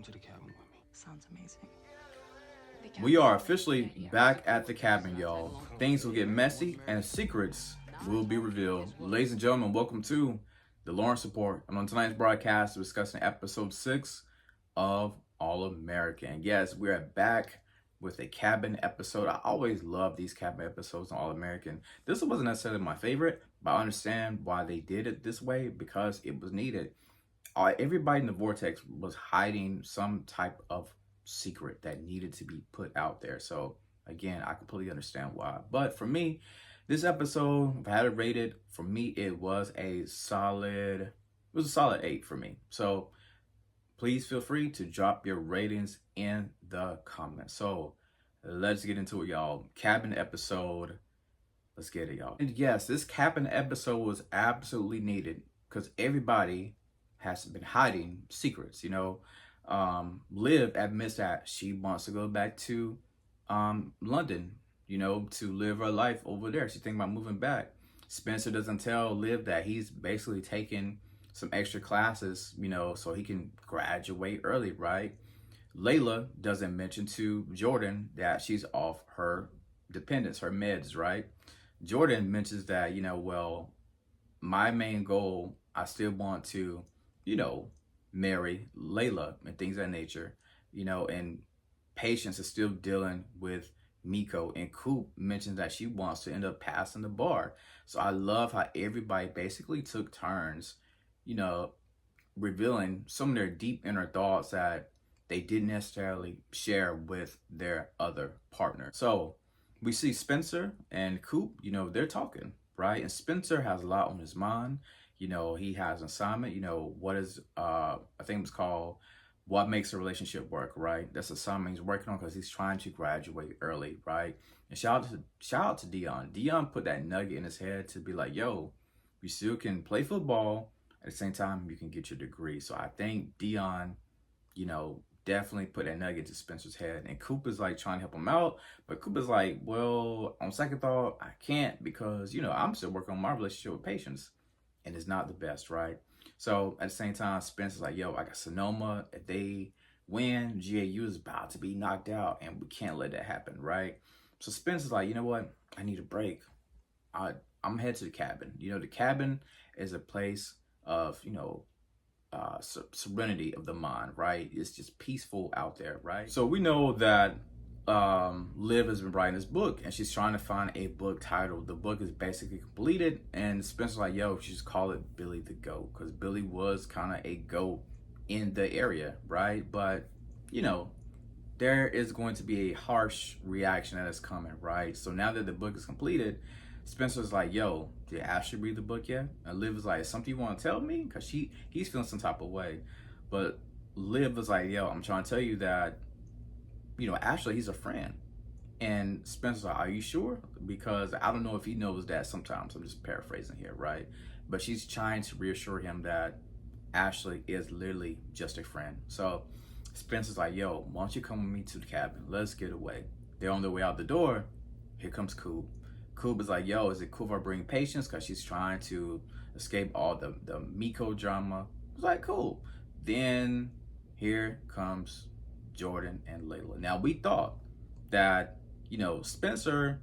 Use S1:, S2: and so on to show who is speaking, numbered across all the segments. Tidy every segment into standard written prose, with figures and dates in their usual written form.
S1: Come to the cabin with me.
S2: Sounds amazing.
S3: We are officially back at the cabin, y'all. Things will get messy and secrets will be revealed. Ladies and gentlemen, welcome to the Lawrence Report. And on tonight's broadcast, we're discussing episode 6 of All-American. Yes, we are back with a cabin episode. I always love these cabin episodes on All-American. This wasn't necessarily my favorite, but I understand why they did it this way because it was needed. Everybody in the vortex was hiding some type of secret that needed to be put out there. So again, I completely understand why. But for me, this episode, if I had it rated, for me it was a solid 8 for me. So please feel free to drop your ratings in the comments. So let's get into it, y'all. Cabin episode. Let's get it, y'all. And yes, this cabin episode was absolutely needed because everybody has been hiding secrets, Liv admits that she wants to go back to London, to live her life over there. She's thinking about moving back. Spencer doesn't tell Liv that he's basically taking some extra classes, so he can graduate early, right? Layla doesn't mention to Jordan that she's off her dependence, her meds, right? Jordan mentions that, well, my main goal, I still want to, marry Layla and things of that nature, and Patience is still dealing with Miko, and Coop mentions that she wants to end up passing the bar. So I love how everybody basically took turns, revealing some of their deep inner thoughts that they didn't necessarily share with their other partner. So we see Spencer and Coop, they're talking, right? And Spencer has a lot on his mind. He has an assignment, what is, I think it was called What Makes a Relationship Work, right? That's the assignment he's working on because he's trying to graduate early, right? And shout out to Dion. Dion put that nugget in his head to be like, yo, you still can play football. At the same time, you can get your degree. So I think Dion, definitely put that nugget to Spencer's head. And Coop is like trying to help him out. But Coop is like, well, on second thought, I can't because, I'm still working on my relationship with Patience. And it's not the best, right? So at the same time, Spencer's like, yo, I got Sonoma. If they win, GAU is about to be knocked out, and we can't let that happen, right? So Spencer's like, you know what? I need a break. I'm headed to the cabin. The cabin is a place of, serenity of the mind, right? It's just peaceful out there, right? So we know that Liv has been writing this book and she's trying to find a book title. The book is basically completed and Spencer's like, yo, she should call it Billy the Goat because Billy was kind of a goat in the area, right? But there is going to be a harsh reaction that is coming, right? So now that the book is completed, Spencer's like, yo, did Ashley read the book yet? And Liv is like, something you want to tell me? Because he's feeling some type of way. But Liv was like, yo, I'm trying to tell you that Ashley, he's a friend. And Spencer's like, are you sure? Because I don't know if he knows that sometimes. I'm just paraphrasing here, right? But she's trying to reassure him that Ashley is literally just a friend. So Spencer's like, yo, why don't you come with me to the cabin? Let's get away. They're on their way out the door. Here comes Coop. Coop is like, yo, is it cool if I bring Patience? Because she's trying to escape all the Miko drama. It's like, cool. Then here comes Jordan and Layla. Now we thought that Spencer,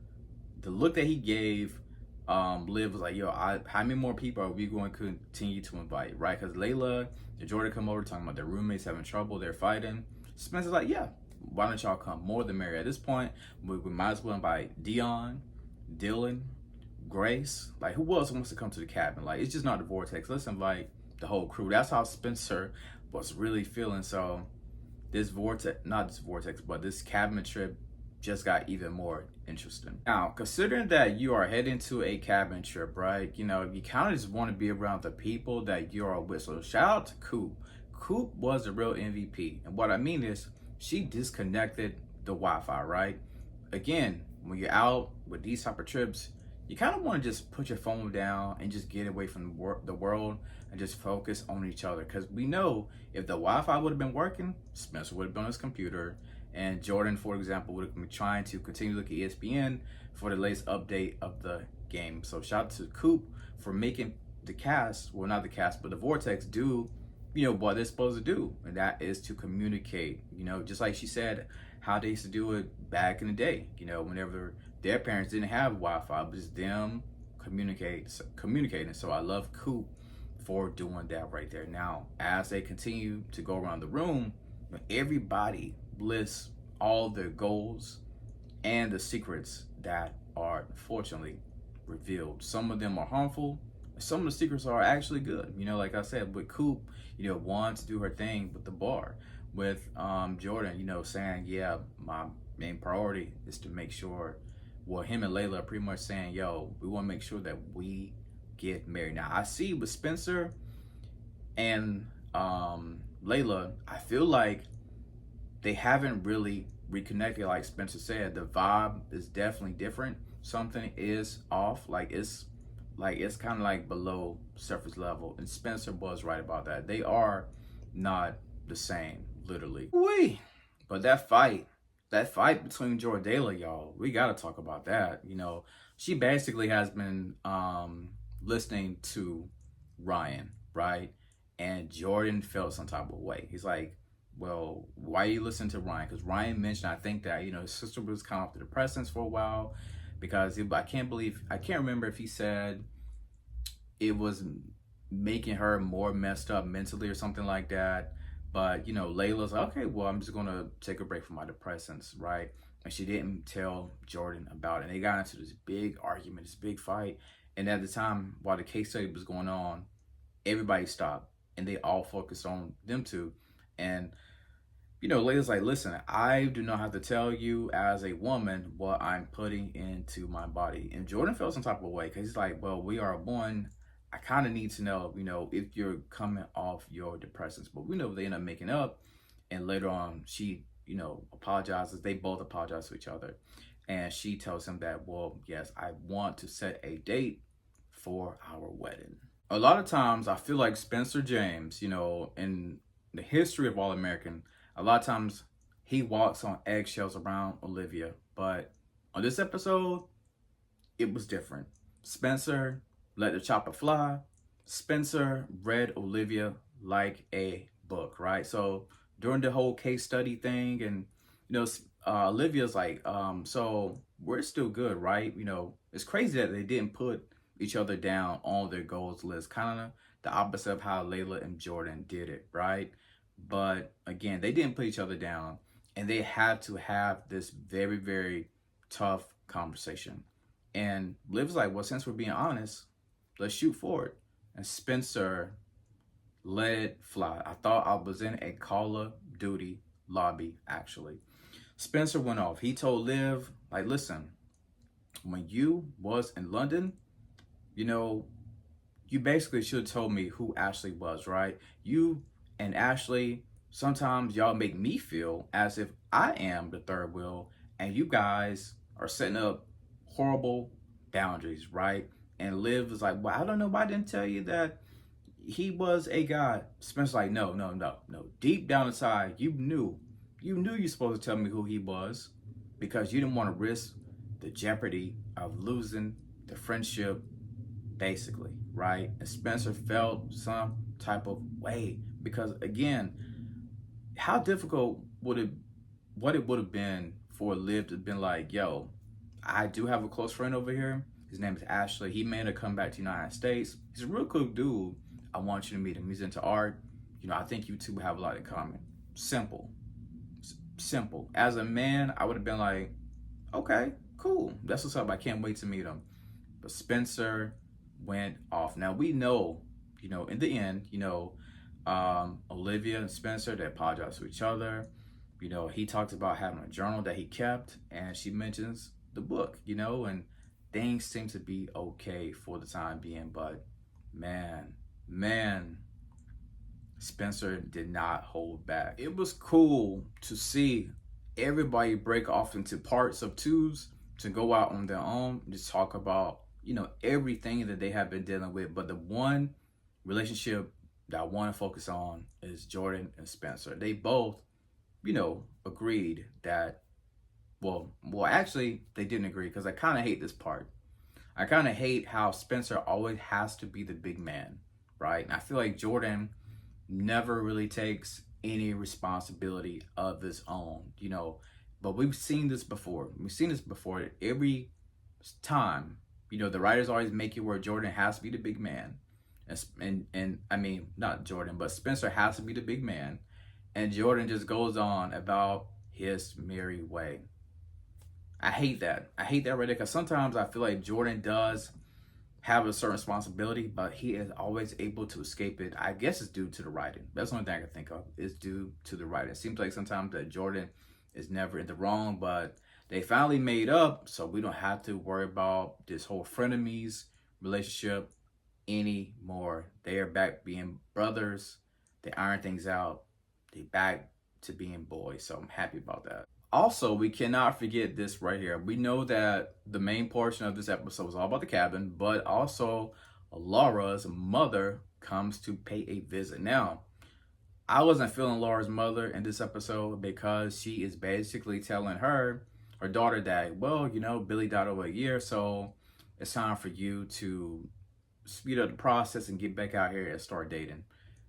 S3: the look that he gave Liv was like, yo, how many more people are we going to continue to invite, right? Because Layla and Jordan come over talking about their roommates having trouble, they're fighting. Spencer's like, yeah, why don't y'all come? More than merry. At this point, we might as well invite Dion, Dylan, Grace. Like, who else wants to come to the cabin? Like, it's just not the vortex. Let's invite the whole crew. That's how Spencer was really feeling. So this cabin trip just got even more interesting. Now, considering that you are heading to a cabin trip, right? You kind of just want to be around the people that you are with. So shout out to Coop. Coop was a real MVP. And what I mean is she disconnected the Wi-Fi, right? Again, when you're out with these type of trips, you kind of want to just put your phone down and just get away from the world and just focus on each other. Because we know if the Wi-Fi would have been working, Spencer would have been on his computer. And Jordan, for example, would have been trying to continue to look at ESPN for the latest update of the game. So shout out to Coop for making the cast, well, not the cast, but the Vortex do, what they're supposed to do, and that is to communicate. Just like she said, how they used to do it back in the day. Whenever their parents didn't have Wi-Fi, it was them communicating. So I love Coop for doing that right there. Now, as they continue to go around the room, everybody lists all their goals and the secrets that are unfortunately revealed. Some of them are harmful. Some of the secrets are actually good. Like I said, with Coop, wanting to do her thing with the bar. With Jordan, saying, yeah, my main priority is to make sure, well, him and Layla are pretty much saying, yo, we want to make sure that we get married. Now, I see with Spencer and Layla, I feel like they haven't really reconnected. Like Spencer said, the vibe is definitely different. Something is off. It's kind of like below surface level, and Spencer was right about that. They are not the same, literally. Wait, but that fight between Jordayla, y'all, we gotta talk about that. She basically has been listening to Ryan, right? And Jordan felt some type of way. He's like, well, why are you listening to Ryan? Because Ryan mentioned, I think, that his sister was kind of off the depressants for a while, because I can't remember if he said it was making her more messed up mentally or something like that. But Layla's like, okay, well, I'm just gonna take a break from my depressants, right? And she didn't tell Jordan about it. And they got into this big argument, this big fight. And at the time, while the case study was going on, everybody stopped and they all focused on them two. And Layla's like, listen, I do not have to tell you as a woman what I'm putting into my body. And Jordan felt some type of way, because he's like, well, we are one. I kind of need to know, if you're coming off your depressants. But we know they end up making up. And later on, she, apologizes. They both apologize to each other. And she tells him that, well, yes, I want to set a date for our wedding. A lot of times, I feel like Spencer James, in the history of AllAmerican, a lot of times he walks on eggshells around Olivia. But on this episode, it was different. Spencer let the chopper fly. Spencer read Olivia like a book, right? So during the whole case study thing, and Olivia's like, so we're still good, right? It's crazy that they didn't put each other down on their goals list. Kind of the opposite of how Layla and Jordan did it, right? But again, they didn't put each other down, and they had to have this very, very tough conversation. And Liv's like, well, since we're being honest, let's shoot for it. And Spencer let it fly. I thought I was in a Call of Duty lobby, actually. Spencer went off. He told Liv, like, listen, when you was in London, you basically should have told me who Ashley was, right? You and Ashley, sometimes y'all make me feel as if I am the third wheel, and you guys are setting up horrible boundaries, right? And Liv was like, well, I don't know why I didn't tell you that he was a guy. Spencer's like, no. Deep down inside, you knew you're supposed to tell me who he was, because you didn't want to risk the jeopardy of losing the friendship, basically, right? And Spencer felt some type of way, because again, how difficult would it have been for Liv to have been like, yo, I do have a close friend over here. His name is Ashley. He made a comeback to the United States. He's a real cool dude. I want you to meet him. He's into art. I think you two have a lot in common. Simple. As a man, I would have been like, okay, cool. That's what's up. I can't wait to meet him. But Spencer went off. Now we know, in the end, Olivia and Spencer, they apologized to each other. He talked about having a journal that he kept, and she mentions the book, and things seem to be okay for the time being. But man, Spencer did not hold back. It was cool to see everybody break off into parts of twos to go out on their own, just talk about, everything that they have been dealing with. But the one relationship that I want to focus on is Jordan and Spencer. They both, agreed that, well, actually, they didn't agree, because I kind of hate this part. I kind of hate how Spencer always has to be the big man, right? And I feel like Jordan never really takes any responsibility of his own, you know. But we've seen this before. We've seen this before. Every time, you know, the writers always make it where Jordan has to be the big man. And I mean, not Jordan, but Spencer has to be the big man. And Jordan just goes on about his merry way. I hate that. I hate that right there, because sometimes I feel like Jordan does have a certain responsibility, but he is always able to escape it. I guess it's due to the writing. That's the only thing I can think of. It's due to the writing. It seems like sometimes that Jordan is never in the wrong, but they finally made up, so we don't have to worry about this whole frenemies relationship anymore. They are back being brothers. They iron things out. They back to being boys, so I'm happy about that. Also, we cannot forget this right here. We know that the main portion of this episode was all about the cabin, but also Laura's mother comes to pay a visit. Now, I wasn't feeling Laura's mother in this episode because she is basically telling her daughter that, well, you know, Billy died over a year, so it's time for you to speed up the process and get back out here and start dating.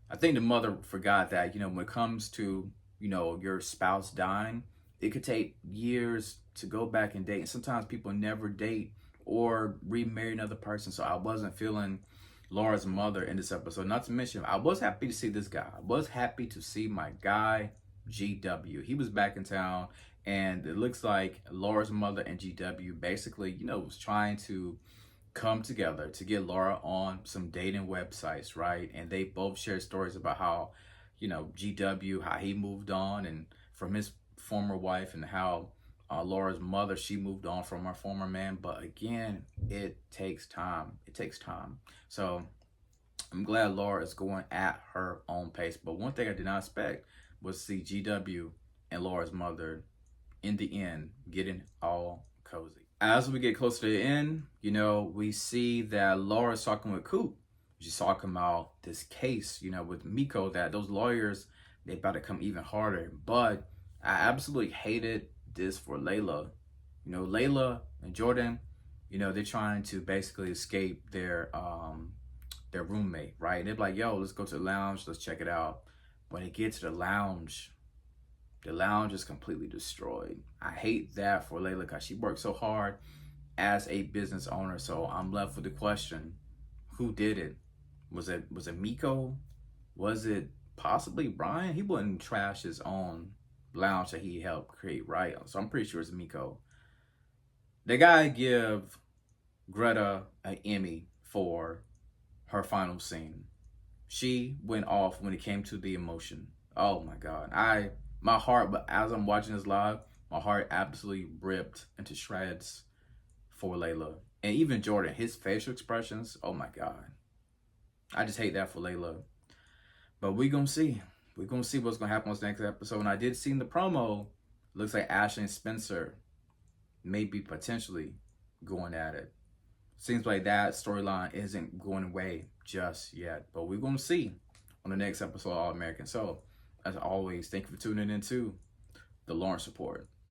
S3: I think the mother forgot that, you know, when it comes to, you know, your spouse dying, it could take years to go back and date. And sometimes people never date or remarry another person. So I wasn't feeling Laura's mother in this episode. Not to mention, I was happy to see this guy. I was happy to see my guy, GW. He was back in town. And it looks like Laura's mother and GW basically, you know, was trying to come together to get Laura on some dating websites, right? And they both shared stories about how, you know, GW, how he moved on and from his former wife, and how Laura's mother, she moved on from her former man. But again, it takes time. It takes time. So I'm glad Laura is going at her own pace. But one thing I did not expect was to see GW and Laura's mother in the end getting all cozy. As we get closer to the end, you know, we see that Laura's talking with Coop. She's talking about this case, you know, with Miko, that those lawyers, they about to come even harder. But I absolutely hated this for Layla. You know, Layla and Jordan, you know, they're trying to basically escape their roommate, right? And they're like, yo, let's go to the lounge, let's check it out. When they get to the lounge is completely destroyed. I hate that for Layla because she worked so hard as a business owner. So I'm left with the question, who did it? Was it Miko? Was it possibly Brian? He wouldn't trash his own lounge that he helped create, right? So I'm pretty sure it's Miko. They gotta give Greta an Emmy for her final scene. She went off when it came to the emotion. Oh my God. My heart, but as I'm watching this live, my heart absolutely ripped into shreds for Layla. And even Jordan, his facial expressions, oh my God. I just hate that for Layla. But we're going to see. We're going to see what's going to happen on this next episode. And I did see in the promo, looks like Ashley and Spencer may be potentially going at it. Seems like that storyline isn't going away just yet. But we're going to see on the next episode of AllAmerican. So, as always, thank you for tuning in to the Lawrence Report.